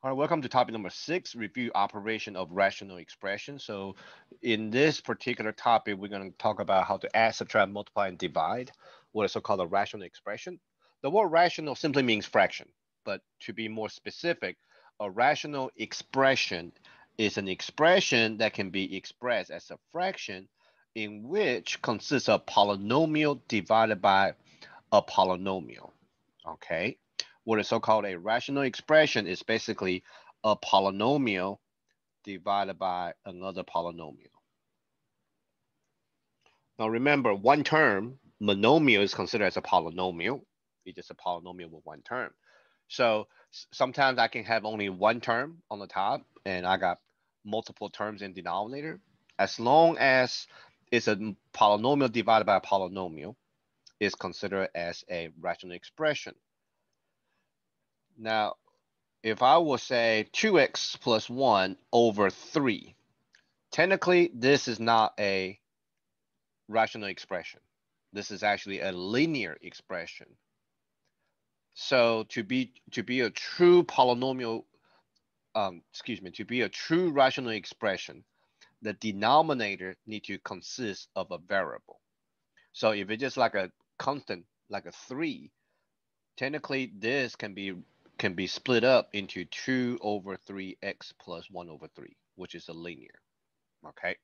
All right, welcome to topic number 6, review operation of rational expression. So in this particular topic, we're going to talk about how to add, subtract, multiply, and divide what is so-called a rational expression. The word rational simply means fraction, but to be more specific, a rational expression is an expression that can be expressed as a fraction in which consists of polynomial divided by a polynomial. Okay, what is so-called a rational expression is basically a polynomial divided by another polynomial. Now remember, one term, monomial, is considered as a polynomial. It's just a polynomial with one term. So sometimes I can have only one term on the top and I got multiple terms in denominator. As long as it's a polynomial divided by a polynomial, it's considered as a rational expression. Now, if I will say 2x plus 1 over 3, technically this is not a rational expression. This is actually a linear expression. So to be a true polynomial, to be a true rational expression, the denominator need to consist of a variable. So if it's just like a constant, like a 3, technically this can be split up into 2 over 3x plus 1 over 3, which is a linear. Okay.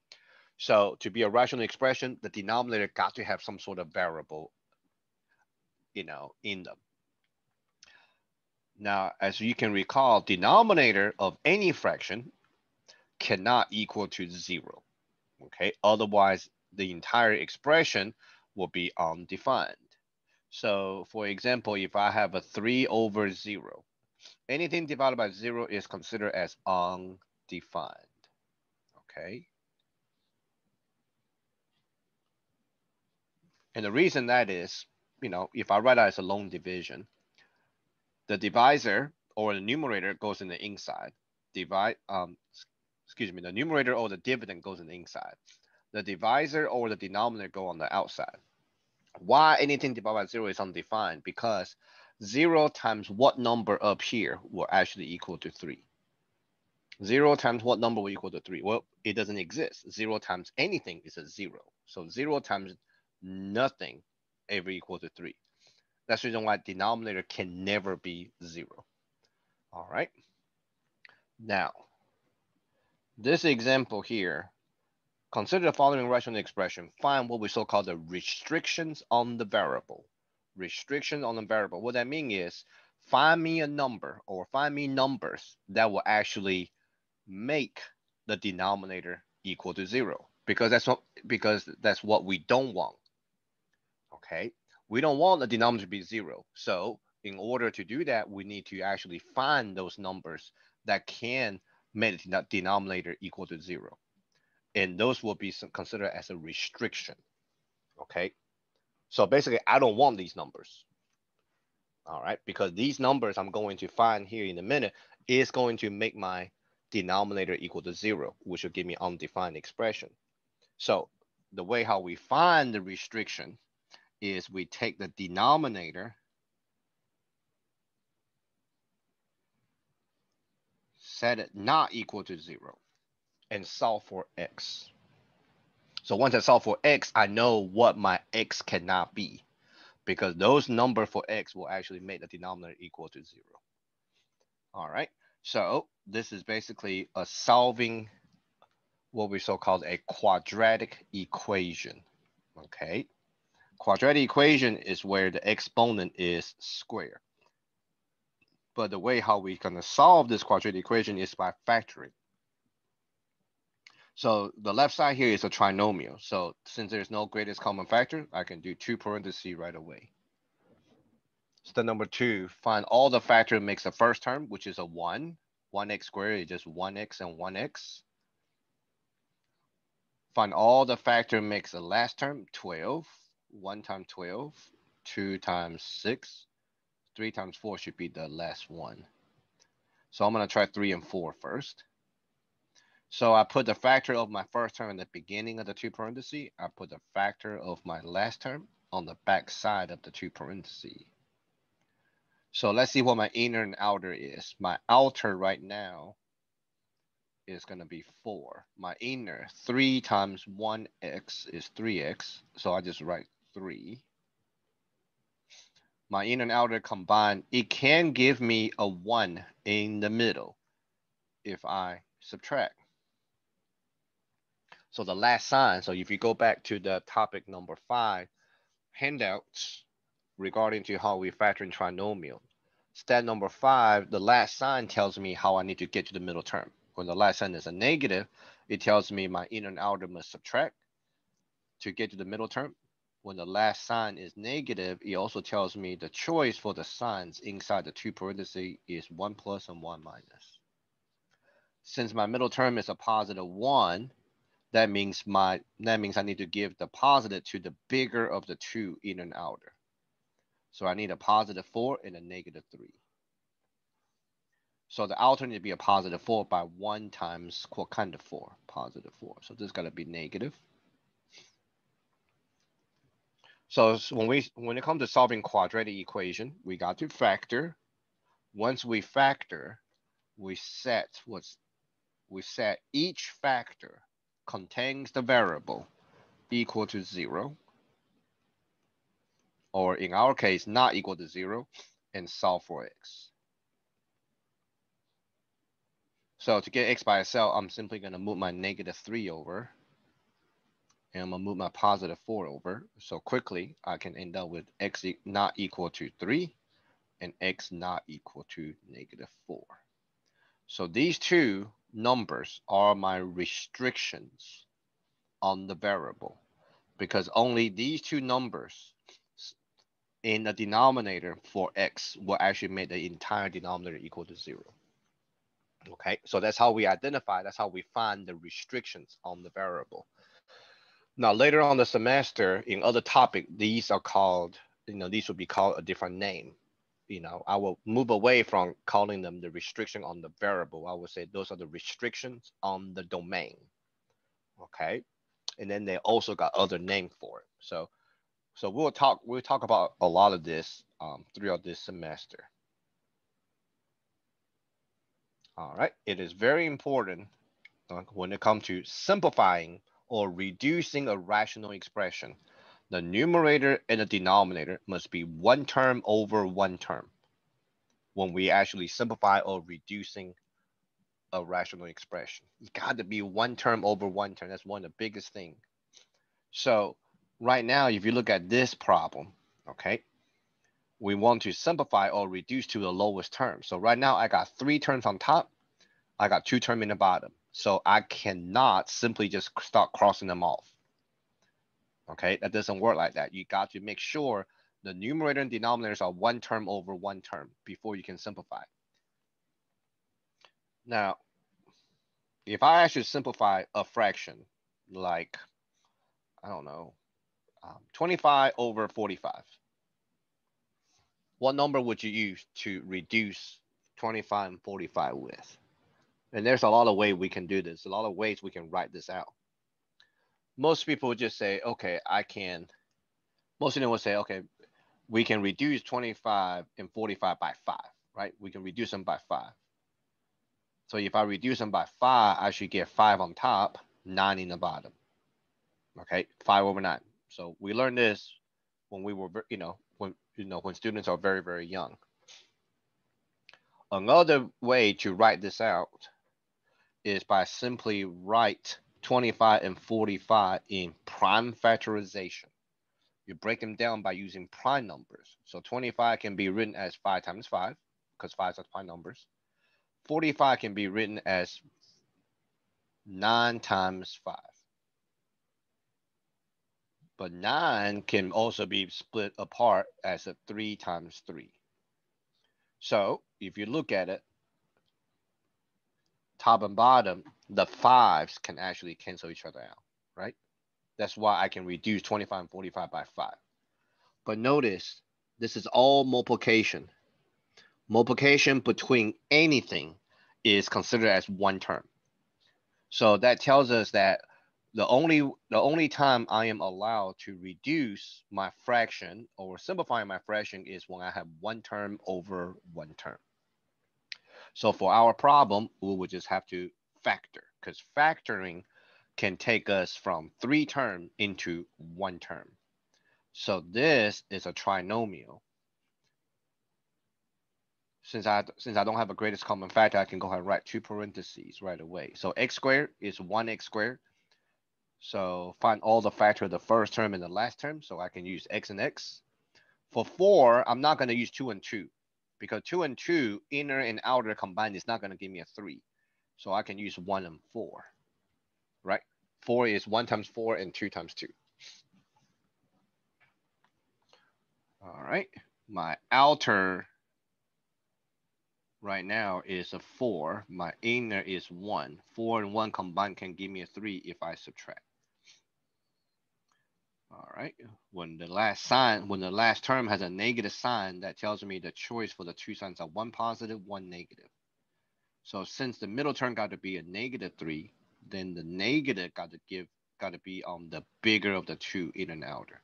So to be a rational expression, the denominator got to have some sort of variable, in them. Now, as you can recall, denominator of any fraction cannot equal to 0. Okay. Otherwise, the entire expression will be undefined. So for example, if I have a 3 over 0, anything divided by 0 is considered as undefined. Okay. And the reason that is, if I write out as a long division, the divisor or the numerator goes in the inside. The numerator or the dividend goes in the inside. The divisor or the denominator go on the outside. Why anything divided by 0 is undefined? Because 0 times what number up here will actually equal to 3. 0 times what number will equal to 3? Well, it doesn't exist. 0 times anything is a 0. So 0 times nothing ever equal to 3. That's the reason why denominator can never be 0. All right. Now, this example here, consider the following rational expression. Find what we so-called the restrictions on the variable. Restriction on the variable. What that means is find me a number or find me numbers that will actually make the denominator equal to 0. Because that's what we don't want. Okay. We don't want the denominator to be 0. So in order to do that, we need to actually find those numbers that can make the denominator equal to 0. And those will be considered as a restriction. Okay. So basically, I don't want these numbers. All right. Because these numbers I'm going to find here in a minute is going to make my denominator equal to 0, which will give me undefined expression. So the way how we find the restriction is we take the denominator, set it not equal to 0, and solve for x. So once I solve for x, I know what my x cannot be because those numbers for x will actually make the denominator equal to 0. All right. So this is basically a solving what we so called a quadratic equation. Okay. Quadratic equation is where the exponent is square. But the way how we're going to solve this quadratic equation is by factoring. So the left side here is a trinomial. So since there's no greatest common factor, I can do 2 parentheses right away. Step number 2, find all the factor makes the first term, which is a 1. 1x squared is just 1x and 1x. Find all the factor makes the last term, 12. 1 times 12, 2 times 6, 3 times 4 should be the last one. So I'm going to try 3 and 4 first. So I put the factor of my first term in the beginning of the 2 parentheses. I put the factor of my last term on the back side of the 2 parentheses. So let's see what my inner and outer is. My outer right now is going to be 4. My inner, 3 times 1x is 3x. So I just write 3. My inner and outer combined, it can give me a 1 in the middle if I subtract. So the last sign, so if you go back to the topic number 5, handouts regarding to how we factor in trinomial. Step number 5, the last sign tells me how I need to get to the middle term. When the last sign is a negative, it tells me my inner and outer must subtract to get to the middle term. When the last sign is negative, it also tells me the choice for the signs inside the two parentheses is 1 plus and 1 minus. Since my middle term is a positive 1, that means I need to give the positive to the bigger of the two inner and outer. So I need a positive 4 and a negative 3. So the outer need to be a positive 4 by 1 times what kind of 4? Positive 4. So this is going to be negative. So when it comes to solving quadratic equation, we got to factor. Once we factor, we set each factor contains the variable equal to 0, or in our case, not equal to 0, and solve for x. So to get x by itself, I'm simply going to move my negative 3 over, and I'm going to move my positive 4 over. So quickly, I can end up with x not equal to 3 and x not equal to negative 4. So these two numbers are my restrictions on the variable, because only these two numbers in the denominator for x will actually make the entire denominator equal to 0. Okay, so that's how we identify, that's how we find the restrictions on the variable. Now, later on the semester, in other topic, these are called, these will be called a different name. I will move away from calling them the restriction on the variable. I would say those are the restrictions on the domain. Okay, and then they also got other name for it. So we'll talk about a lot of this throughout this semester. All right, it is very important when it comes to simplifying or reducing a rational expression. The numerator and the denominator must be one term over one term when we actually simplify or reducing a rational expression. It's got to be one term over one term. That's one of the biggest things. So right now, if you look at this problem, okay, we want to simplify or reduce to the lowest term. So right now, I got 3 terms on top. I got 2 terms in the bottom. So I cannot simply just start crossing them off. Okay, that doesn't work like that. You got to make sure the numerator and denominators are one term over one term before you can simplify. Now, if I actually simplify a fraction, like, I don't know, 25 over 45, what number would you use to reduce 25 and 45 with? And there's a lot of ways we can do this, a lot of ways we can write this out. Most people would just say, okay, most of them would say, okay, we can reduce 25 and 45 by 5, right? We can reduce them by 5. So if I reduce them by 5, I should get 5 on top, 9 in the bottom. Okay, 5 over 9. So we learned this when we were, when students are very, very young. Another way to write this out is by simply write 25 and 45 in prime factorization. You break them down by using prime numbers. So 25 can be written as 5 times 5, because 5 are prime numbers. 45 can be written as 9 times 5. But 9 can also be split apart as a 3 times 3. So if you look at it, top and bottom, the 5s can actually cancel each other out, right? That's why I can reduce 25 and 45 by 5. But notice, this is all multiplication. Multiplication between anything is considered as one term. So that tells us that the only time I am allowed to reduce my fraction or simplify my fraction is when I have one term over one term. So for our problem, we would just have to factor, because factoring can take us from 3 terms into 1 term. So this is a trinomial. Since I don't have a greatest common factor, I can go ahead and write 2 parentheses right away. So x squared is 1x squared. So find all the factor of the first term and the last term. So I can use x and x. For 4, I'm not going to use 2 and 2, because 2 and 2, inner and outer combined, is not going to give me a 3. So I can use 1 and 4, right? 4 is 1 times 4 and 2 times 2. All right. My outer right now is a 4. My inner is 1. 4 and 1 combined can give me a 3 if I subtract. All right. When the last term has a negative sign, that tells me the choice for the two signs are one positive, one negative. So since the middle term got to be a -3, then the negative got to be on the bigger of the two, inner and outer.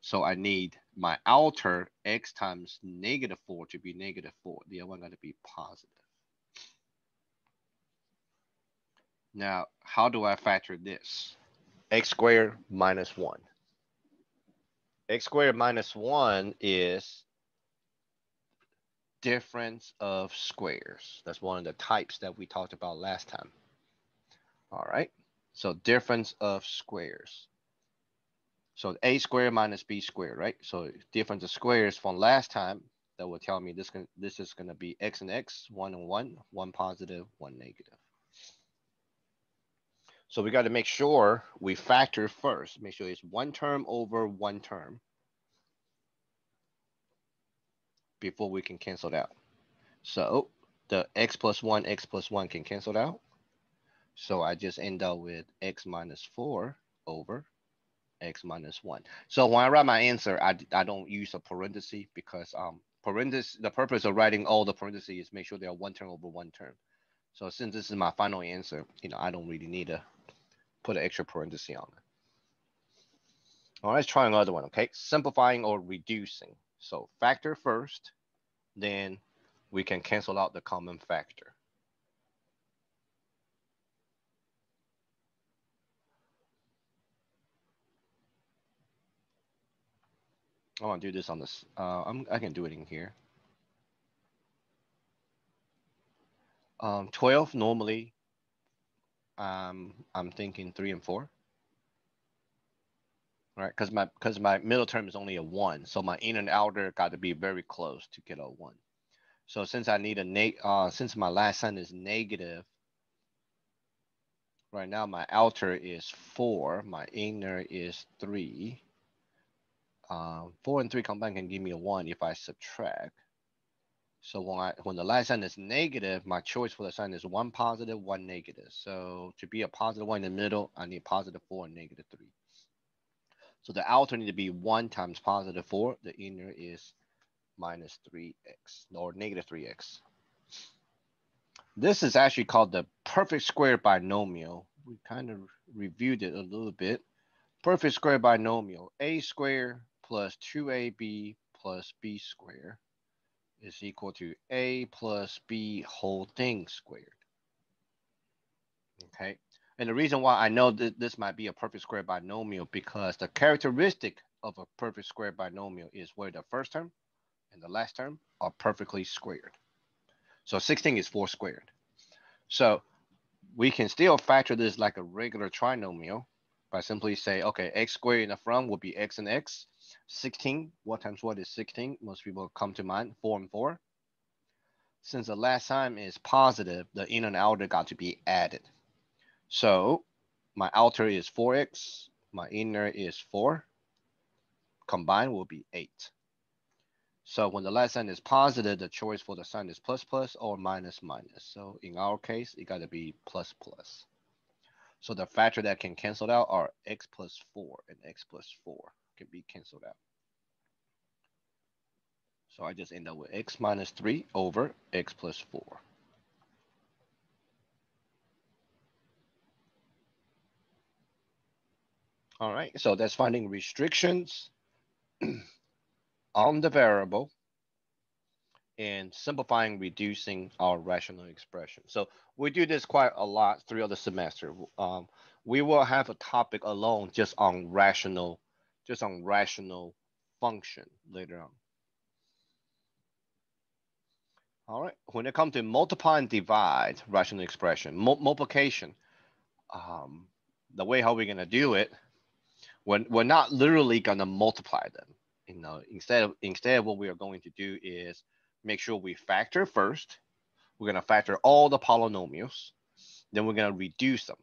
So I need my outer x times -4 to be -4. The other one got to be positive. Now, how do I factor this? X squared minus 1. X squared minus 1 is difference of squares. That's one of the types that we talked about last time. All right. So difference of squares. So a squared minus b squared, right? So difference of squares from last time, that will tell me this is going to be x and x, 1 and 1, 1 positive, 1 negative. So we got to make sure we factor first. Make sure it's one term over one term before we can cancel it out. So the x plus 1 can cancel it out. So I just end up with x minus 4 over x minus 1. So when I write my answer, I don't use a parenthesis, because the purpose of writing all the parentheses is make sure they are one term over one term. So since this is my final answer, I don't really need to put an extra parenthesis on it. All right, let's try another one, okay? Simplifying or reducing. So factor first, then we can cancel out the common factor. I want to do this on this. I can do it in here. 12 normally. I'm thinking 3 and 4. Right, because my middle term is only a 1, so my inner and outer got to be very close to get a 1. So since I need since my last sign is negative, right now my outer is 4, my inner is 3. 4 and 3 combined can give me a 1 if I subtract. So when the last sign is negative, my choice for the sign is 1 positive, 1 negative. So to be a positive 1 in the middle, I need positive 4 and negative 3. So the outer need to be 1 times positive 4. The inner is minus 3x, or negative 3x. This is actually called the perfect square binomial. We kind of reviewed it a little bit. Perfect square binomial, a squared plus 2ab plus b squared is equal to a plus b whole thing squared. Okay, and the reason why I know that this might be a perfect square binomial, because the characteristic of a perfect square binomial is where the first term and the last term are perfectly squared. So 16 is 4 squared. So we can still factor this like a regular trinomial by simply say, okay, x squared in the front will be x and x. 16, what times what is 16? Most people come to mind, 4 and 4. Since the last sign is positive, the inner and outer got to be added. So my outer is 4x, my inner is 4. Combined will be 8. So when the last sign is positive, the choice for the sign is plus plus or minus minus. So in our case, it got to be plus plus. So the factor that can cancel out are x plus 4 and x plus 4 can be canceled out. So I just end up with x minus 3 over x plus 4. All right, so that's finding restrictions on the variable and simplifying, reducing our rational expression. So we do this quite a lot throughout the semester. We will have a topic alone just on rational function later on. All right, when it comes to multiply and divide rational expression, multiplication, um, the way how we're gonna do it, we're not literally gonna multiply them. Instead what we are going to do is make sure we factor first. We're gonna factor all the polynomials, then we're gonna reduce them.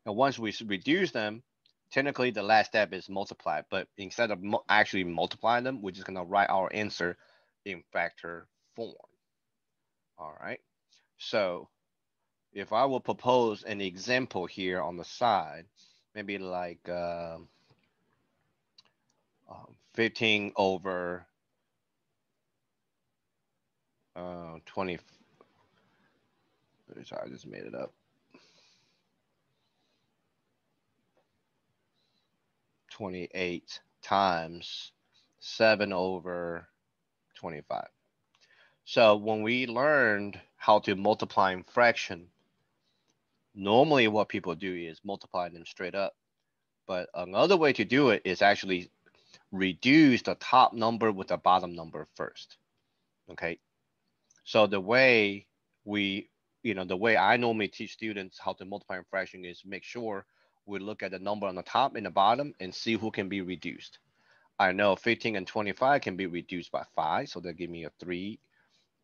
And once we reduce them, technically the last step is multiply. But instead of actually multiplying them, we're just gonna write our answer in factor form. All right. So if I will propose an example here on the side, maybe like 15 over 20. Sorry, I just made it up. 28 times 7 over 25. So when we learned how to multiply in fraction, normally what people do is multiply them straight up. But another way to do it is actually reduce the top number with the bottom number first. Okay. So the way the way I normally teach students how to multiply in fraction is make sure we look at the number on the top and the bottom and see who can be reduced. I know 15 and 25 can be reduced by 5, so they'll give me a 3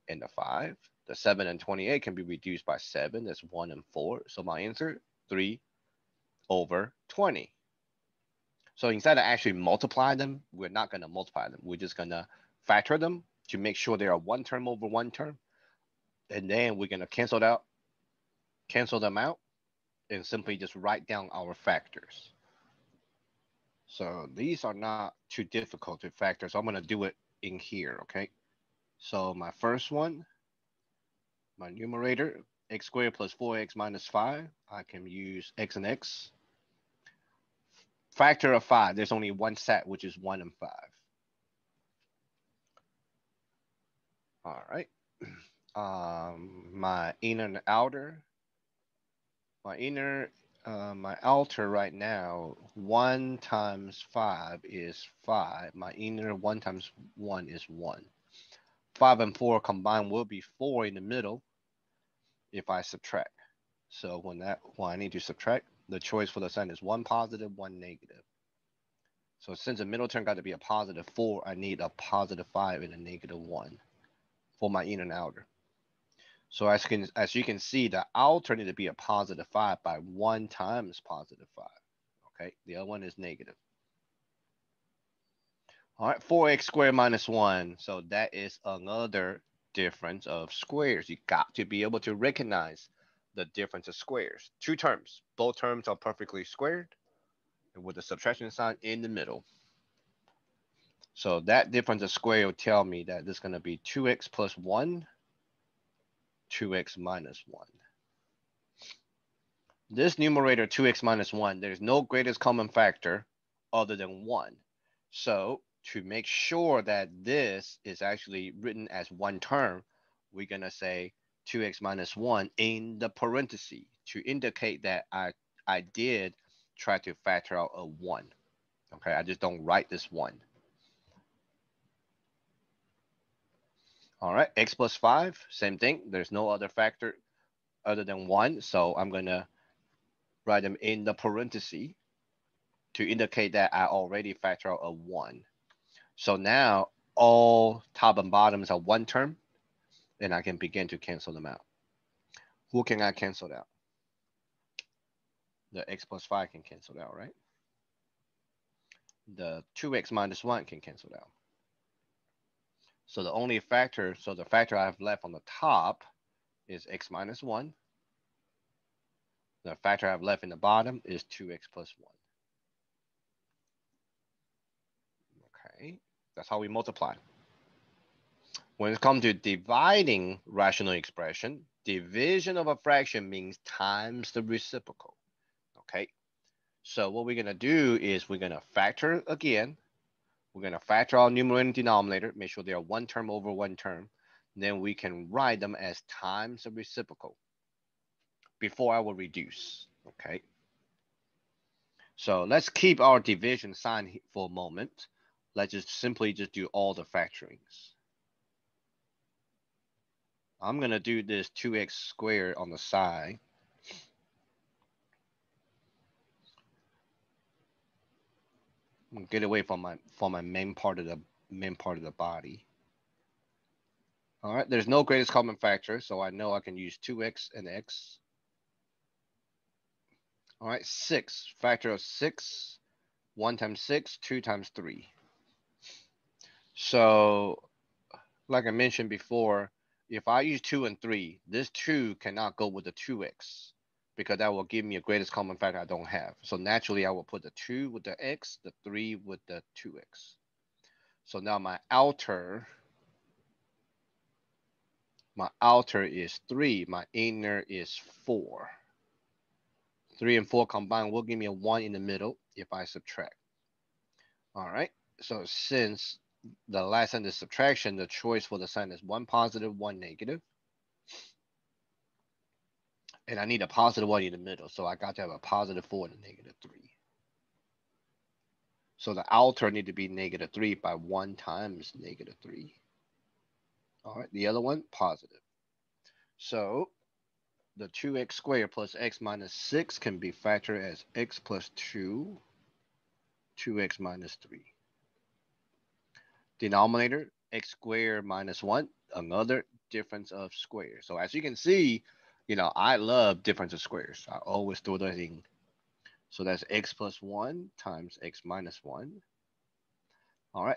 and a 5. The 7 and 28 can be reduced by 7, that's 1 and 4. So my answer, 3 over 20. So instead of actually multiplying them, we're not going to multiply them. We're just going to factor them to make sure they are one term over one term. And then we're going to cancel them out, and simply just write down our factors. So these are not too difficult to factor. So I'm going to do it in here, okay? So my first one, my numerator, x squared plus 4x minus 5. I can use x and x. Factor of 5, there's only one set, which is 1 and 5. All right. My inner and outer. My outer right now, 1 times 5 is 5. My inner 1 times 1 is 1. 5 and 4 combined will be 4 in the middle if I subtract. So when I need to subtract, the choice for the sign is 1 positive, 1 negative. So since the middle term got to be a positive 4, I need a positive 5 and a negative 1 for my inner and outer. So as you can see, the outer need to be a positive 5 by 1 times positive 5. Okay, the other one is negative. All right, 4x squared minus 1. So that is another difference of squares. You got to be able to recognize the difference of squares. Two terms. Both terms are perfectly squared and with the subtraction sign in the middle. So that difference of square will tell me that this is going to be 2x plus 1, 2x minus 1. This numerator 2x minus 1, there's no greatest common factor other than 1. So to make sure that this is actually written as one term, we're going to say 2x minus 1 in the parentheses to indicate that I did try to factor out a 1. Okay, I just don't write this 1. All right, x plus 5, same thing. There's no other factor other than 1, so I'm going to write them in the parentheses to indicate that I already factor out a 1. So now all top and bottoms are one term, and I can begin to cancel them out. Who can I cancel out? The x plus 5 can cancel out, right? The 2x minus 1 can cancel out. So the factor I have left on the top is x minus 1. The factor I have left in the bottom is 2x plus 1. Okay, that's how we multiply. When it comes to dividing rational expression, division of a fraction means times the reciprocal. Okay, So what we're gonna do is we're gonna factor again. We're gonna factor our numerator and denominator, make sure they are one term over one term. Then we can write them as times the reciprocal before I will reduce, okay? So let's keep our division sign for a moment. Let's just simply just do all the factorings. I'm gonna do this 2x squared on the side. Get away from my main part of the body. All right, there's no greatest common factor, so I know I can use 2x and x. All right, 6, factor of 6, 1 times 6, 2 times 3. So, like I mentioned before, if I use 2 and 3, this 2 cannot go with the 2x because that will give me a greatest common factor I don't have. So naturally, I will put the 2 with the x, the 3 with the 2x. So now my outer is 3, my inner is 4. 3 and 4 combined will give me a 1 in the middle if I subtract. All right, so since the last sign is subtraction, the choice for the sign is 1 positive, 1 negative. And I need a positive 1 in the middle, so I got to have a positive 4 and a negative 3. So the outer need to be negative 3 by 1 times negative 3. All right, the other one, positive. So the 2x squared plus x minus 6 can be factored as x plus 2, 2x minus 3. Denominator, x squared minus 1, another difference of squares. So as you can see, I love difference of squares. I always throw that in. So that's x plus 1 times x minus 1. All right,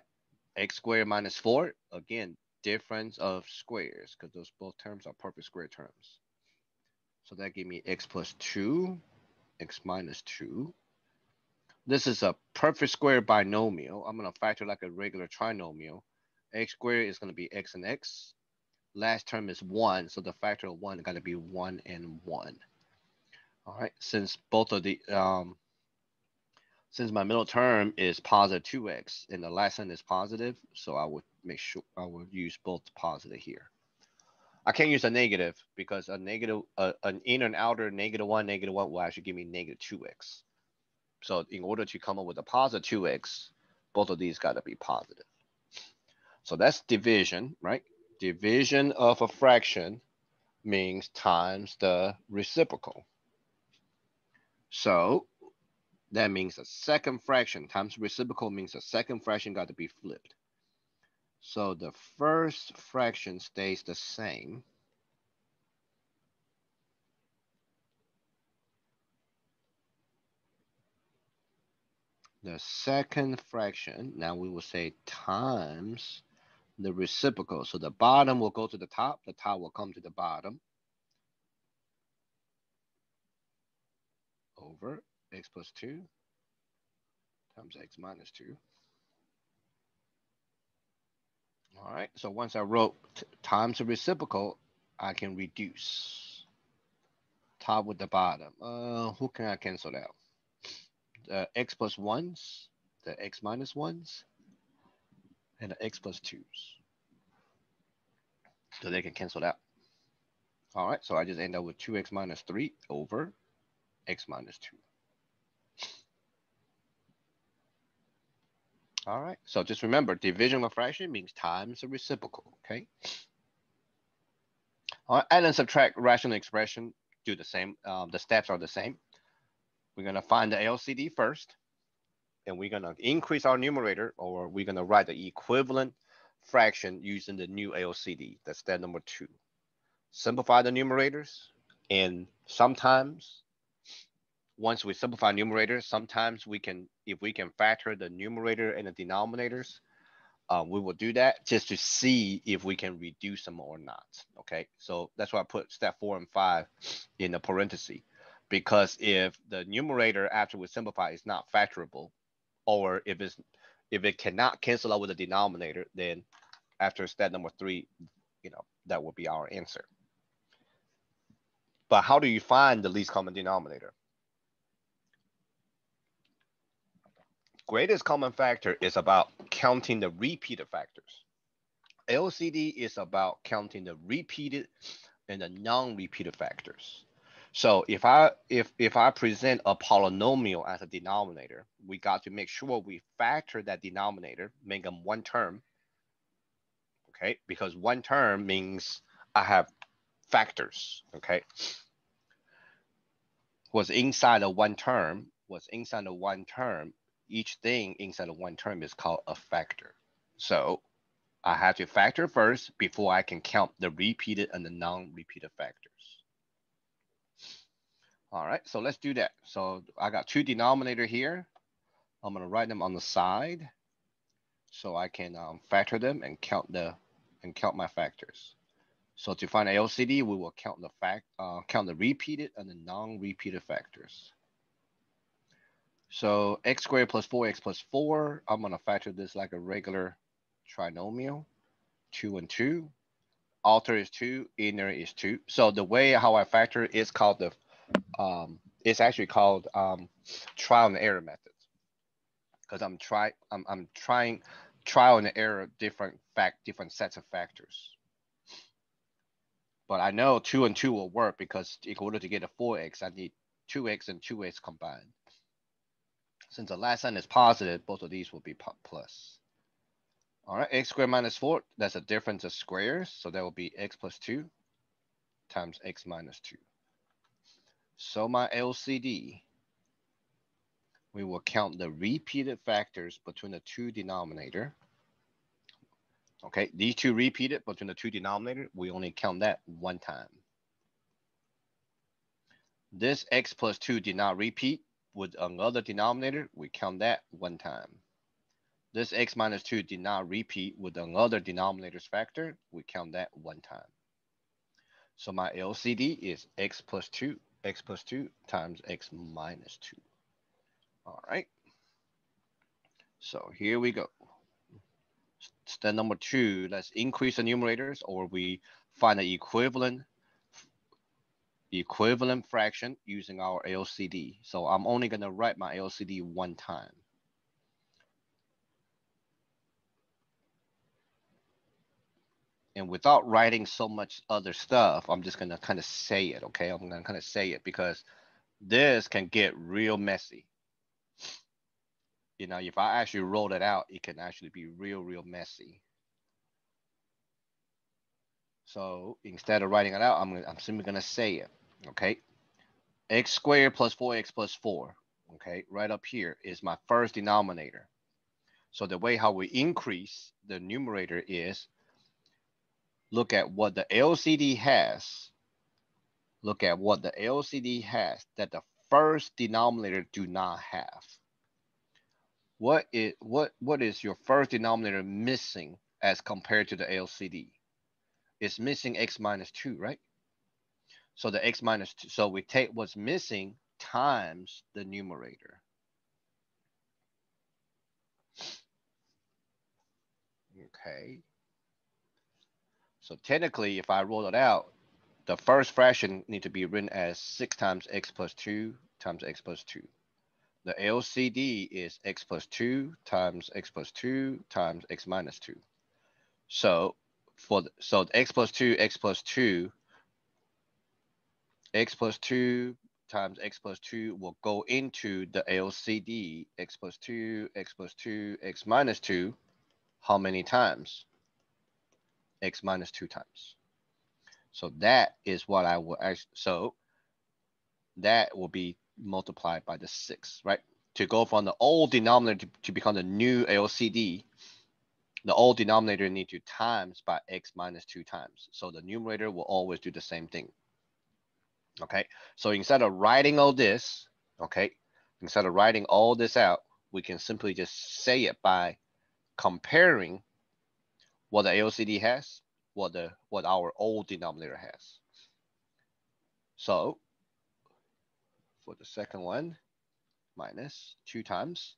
x squared minus 4, again, difference of squares because those both terms are perfect square terms. So that gave me x plus 2, x minus 2. This is a perfect square binomial. I'm going to factor like a regular trinomial. X squared is going to be x and x. Last term is 1, so the factor of 1 is going to be 1 and 1. All right, since both of the since my middle term is positive 2x and the last one is positive, so I would make sure I would use both positive here. I can't use a negative because a negative, an inner and outer -1 will actually give me negative 2x. So in order to come up with a positive 2x, both of these got to be positive. So that's division, right? Division of a fraction means times the reciprocal. So that means a second fraction times reciprocal means a second fraction got to be flipped. So the first fraction stays the same. The second fraction, now we will say times the reciprocal. So the bottom will go to the top will come to the bottom. Over x plus 2 times x minus 2. All right, so once I wrote times the reciprocal, I can reduce top with the bottom. Who can I cancel out? The x plus 1s, the x minus 1s, and the x plus 2s. So they can cancel out. All right, so I just end up with 2x minus 3 over x minus 2. All right, so just remember, division of a fraction means times the reciprocal, okay? All right, add and subtract rational expression, do the same. The steps are the same. We're gonna find the LCD first, and we're gonna increase our numerator, or we're gonna write the equivalent fraction using the new LCD. That's step number 2. Simplify the numerators, and sometimes once we simplify numerators, sometimes we can, if we can factor the numerator and the denominators, we will do that just to see if we can reduce them or not. Okay, so that's why I put step 4 and 5 in the parenthesis, because if the numerator after we simplify is not factorable, or if it cannot cancel out with the denominator, then after step number 3, that would be our answer. But how do you find the least common denominator? Greatest common factor is about counting the repeated factors. LCD is about counting the repeated and the non-repeated factors. So if I present a polynomial as a denominator, we got to make sure we factor that denominator, make them one term. Okay, because one term means I have factors. Okay, what's inside of one term, each thing inside of one term is called a factor. So I have to factor first before I can count the repeated and the non-repeated factors. All right, so let's do that. So I got two denominator here. I'm gonna write them on the side so I can factor them and count my factors. So to find LCD, we will count the repeated and the non-repeated factors. So x squared plus 4x plus 4, I'm gonna factor this like a regular trinomial, 2 and 2. Outer is 2, inner is 2. So the way how I factor is called it's actually called trial and error method, because I'm trying trial and error different sets of factors. But I know 2 and 2 will work because in order to get a 4x, I need 2x and 2x combined. Since the last sign is positive, both of these will be plus. All right, x squared minus 4, that's a difference of squares. So that will be x plus 2 times x minus 2. So my LCD, we will count the repeated factors between the two denominator. Okay, these two repeated between the two denominator, we only count that one time. This x plus 2 did not repeat with another denominator, we count that one time. This x minus 2 did not repeat with another denominator's factor, we count that one time. So my LCD is x plus 2 times x minus 2. All right. So here we go. Step number 2, let's increase the numerators, or we find the equivalent fraction using our LCD. So I'm only going to write my LCD one time. And without writing so much other stuff, I'm just going to kind of say it, okay? I'm going to kind of say it because this can get real messy. You know, if I actually roll it out, it can actually be real messy. So instead of writing it out, I'm simply going to say it, okay? X squared plus 4x plus 4, okay? Right up here is my first denominator. So the way how we increase the numerator is look at what the LCD has. Look at what the LCD has that the first denominator do not have. What is your first denominator missing as compared to the LCD? It's missing x minus 2, right? So the x minus 2, so we take what's missing times the numerator. Okay. So technically, if I roll it out, the first fraction need to be written as 6 times x plus 2 times x plus 2. The LCD is x plus 2 times x plus 2 times x minus 2. So so x plus 2 times x plus 2 will go into the LCD x plus 2 x minus 2. How many times? X minus 2 times. So that is what I will actually, so that will be multiplied by the 6, right? To go from the old denominator to become the new LCD, the old denominator need to times by x minus 2 times. So the numerator will always do the same thing. Okay, so instead of writing all this, okay, instead of writing all this out, we can simply just say it by comparing what the LCD has, what our old denominator has. So for the second one, minus 2 times,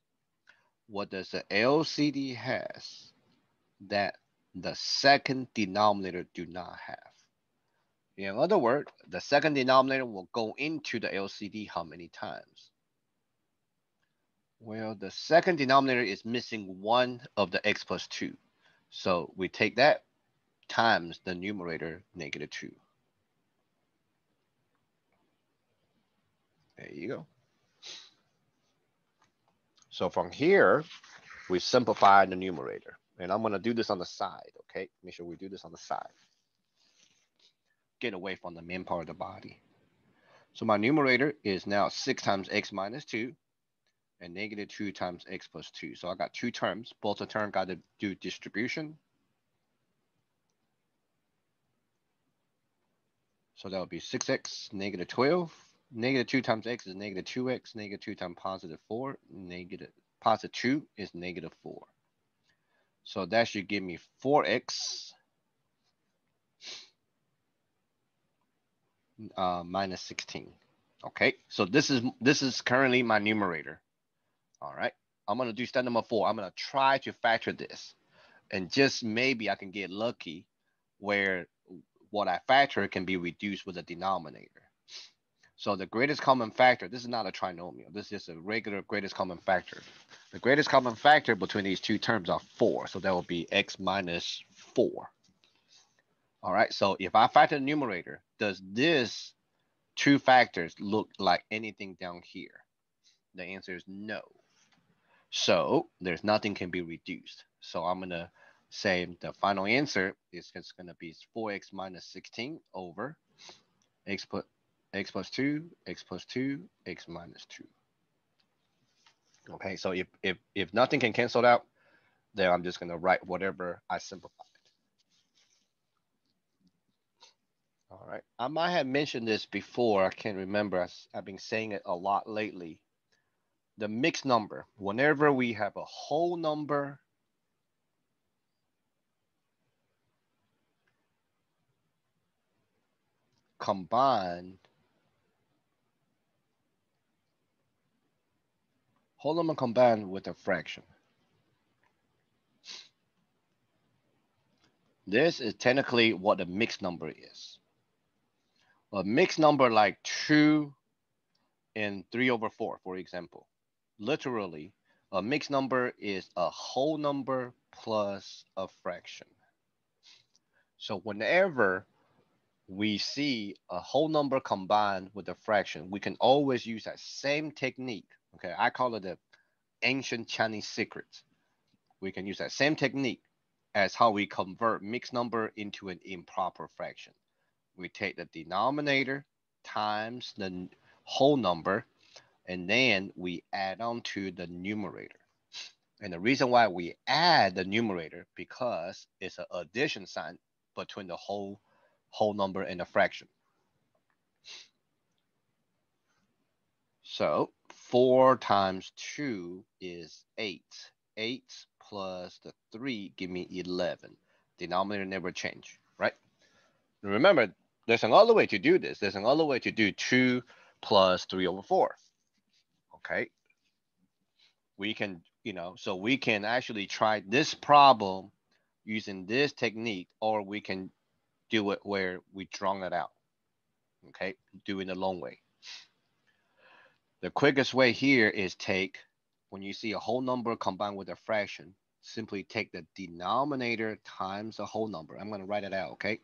what does the LCD has that the second denominator do not have? In other words, the second denominator will go into the LCD how many times? Well, the second denominator is missing one of the x plus 2. So we take that times the numerator, -2. There you go. So from here, we simplify the numerator. And I'm going to do this on the side, okay? Make sure we do this on the side. Get away from the main part of the body. So my numerator is now 6 times x minus 2 and -2 times x plus 2. So I got two terms. Both the terms got to do distribution. So that would be 6x, -12. -2 times x is -2x. -2 times +4. +2 is -4. So that should give me 4x minus 16. Okay, so this is currently my numerator. All right, I'm gonna do step number 4. I'm gonna try to factor this, and just maybe I can get lucky where what I factor can be reduced with the denominator. So the greatest common factor, this is not a trinomial, this is just a regular greatest common factor. The greatest common factor between these two terms are 4, so that will be x minus 4. All right, so if I factor the numerator, does this two factors look like anything down here? The answer is no. So there's nothing can be reduced. So I'm gonna say the final answer is just gonna be 4x minus 16 over x plus 2, x plus 2, x minus 2. Okay, so if nothing can cancel out, then I'm just gonna write whatever I simplified. All right, I might have mentioned this before. I can't remember. I've been saying it a lot lately. The mixed number, whenever we have a whole number combined, whole number combined with a fraction. This is technically what a mixed number is. A mixed number like 2 and 3/4, for example. Literally, a mixed number is a whole number plus a fraction. So whenever we see a whole number combined with a fraction, we can always use that same technique. Okay, I call it the ancient Chinese secret. We can use that same technique as how we convert mixed number into an improper fraction. We take the denominator times the whole number, and then we add on to the numerator. And the reason why we add the numerator because it's an addition sign between the whole number and the fraction. So 4 times 2 is 8. 8 plus the 3 give me 11. Denominator never change, right? Remember, there's another way to do this. There's another way to do 2 plus 3/4. Okay. We can, so we can actually try this problem using this technique, or we can do it where we draw it out. Okay. Doing the long way. The quickest way here is when you see a whole number combined with a fraction, simply take the denominator times the whole number. I'm going to write it out, okay?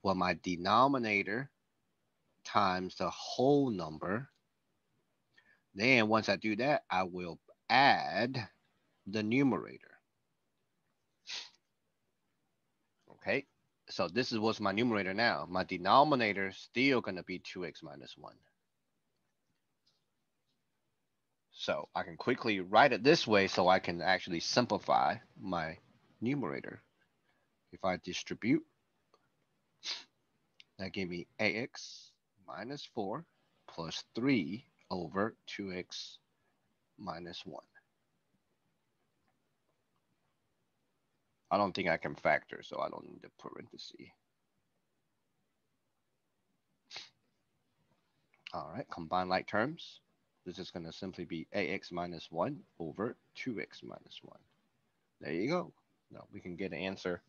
Well, my denominator times the whole number. Then once I do that, I will add the numerator. Okay, so this is what's my numerator now. My denominator is still going to be 2x minus 1. So I can quickly write it this way so I can actually simplify my numerator. If I distribute, that gave me ax minus 4 plus 3 over 2x minus 1. I don't think I can factor, so I don't need the parenthesis. All right, combine like terms. This is going to simply be ax minus 1 over 2x minus 1. There you go. Now we can get an answer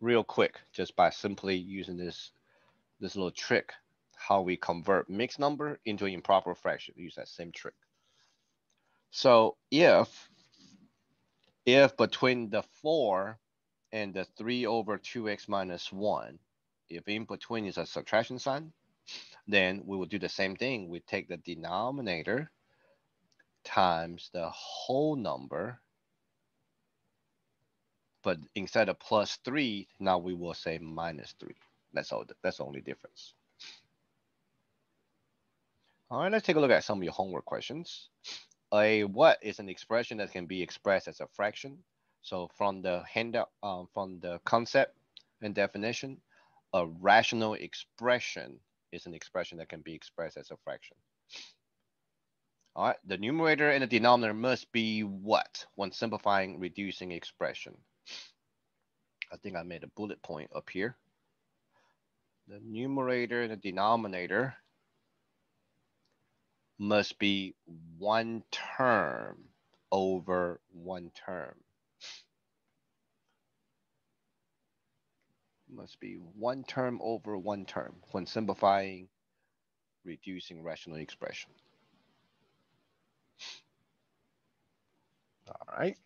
real quick just by simply using this little trick, how we convert mixed number into an improper fraction. Use that same trick. So if between the 4 and the 3 over 2x minus 1, if in between is a subtraction sign, then we will do the same thing. We take the denominator times the whole number, but instead of plus 3, now we will say minus 3. That's all. That's the only difference. All right, let's take a look at some of your homework questions. What is an expression that can be expressed as a fraction? So from the handout, from the concept and definition, a rational expression is an expression that can be expressed as a fraction. All right, the numerator and the denominator must be what when simplifying reducing expression? I think I made a bullet point up here. The numerator and the denominator must be one term over one term. Must be one term over one term when simplifying reducing rational expression. All right.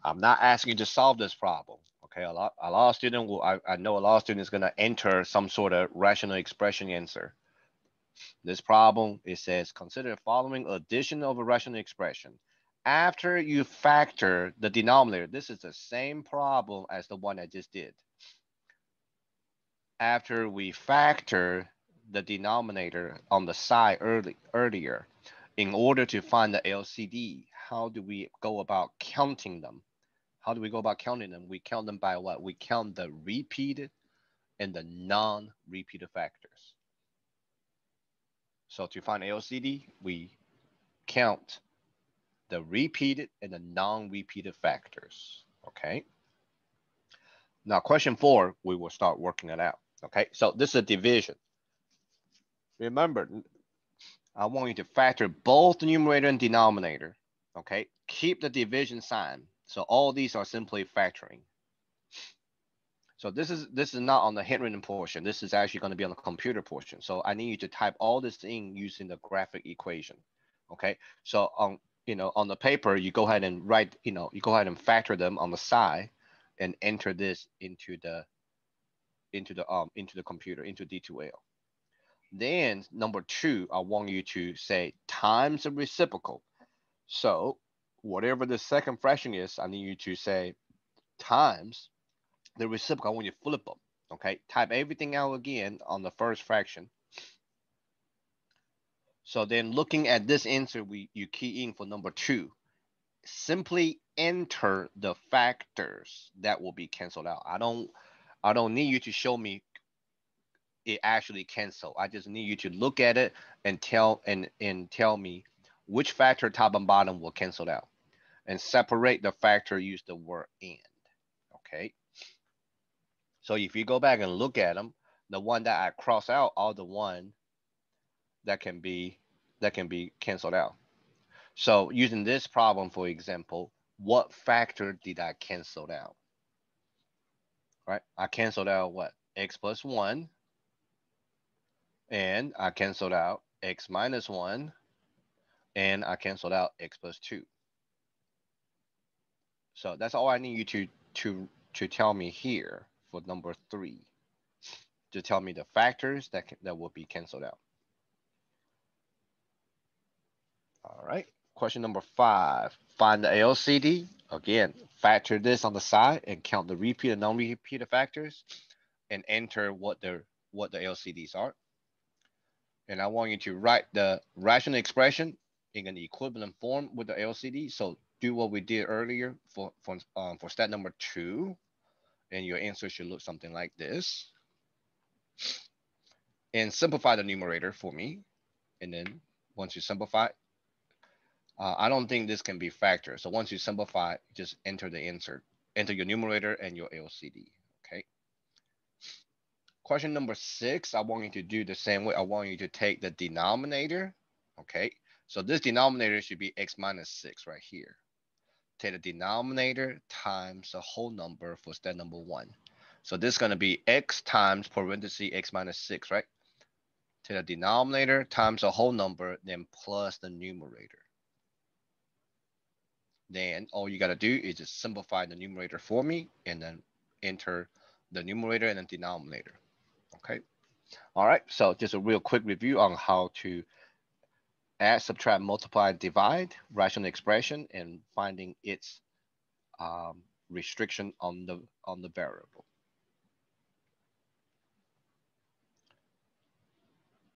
I'm not asking you to solve this problem. Okay, a lot of students will, I know a lot of students going to enter some sort of rational expression answer. This problem, it says, consider following addition of a rational expression. After you factor the denominator, this is the same problem as the one I just did. After we factor the denominator on the side earlier, in order to find the LCD, how do we go about counting them? How do we go about counting them? We count them by what? We count the repeated and the non-repeated factors. So to find LCD, we count the repeated and the non-repeated factors. Okay. Now, question 4, we will start working it out. Okay. So this is a division. Remember, I want you to factor both the numerator and denominator. Okay. Keep the division sign. So all these are simply factoring. So this is not on the handwritten portion. This is actually going to be on the computer portion. So I need you to type all this in using the graphic equation. Okay. So on on the paper, you go ahead and write, you go ahead and factor them on the side and enter this into the computer, into D2L. Then number 2, I want you to say times the reciprocal. So whatever the second fraction is, I need you to say times the reciprocal. I want you to flip them. Okay, type everything out again on the first fraction. So then looking at this answer, you key in for number 2. Simply enter the factors that will be canceled out. I don't need you to show me it actually cancel. I just need you to look at it and tell me which factor top and bottom will cancel out, and separate the factor. Use the word and. Okay. So if you go back and look at them, the one that I cross out are the one that can be canceled out. So using this problem, for example, what factor did I cancel out? Right? I canceled out what? X plus 1. And I canceled out x minus 1. And I canceled out x plus 2. So that's all I need you to tell me here for number 3. To tell me the factors that will be canceled out. All right. Question number 5. Find the LCD. Again, factor this on the side and count the repeated and non-repeated factors, and enter what the LCDs are. And I want you to write the rational expression in an equivalent form with the LCD. So do what we did earlier for step number 2, and your answer should look something like this. And simplify the numerator for me. And then once you simplify, I don't think this can be factored. So once you simplify, just enter the answer. Enter your numerator and your LCD. Okay. Question number 6, I want you to do the same way. I want you to take the denominator. Okay. So this denominator should be x minus 6 right here. Take the denominator times the whole number for step number 1. So this is going to be x times parenthesis x minus 6, right? Take the denominator times the whole number, then plus the numerator. then all you gotta do is just simplify the numerator for me and then enter the numerator and the denominator. Okay. All right. So just a real quick review on how to add, subtract, multiply, divide rational expression and finding its restriction on the variable.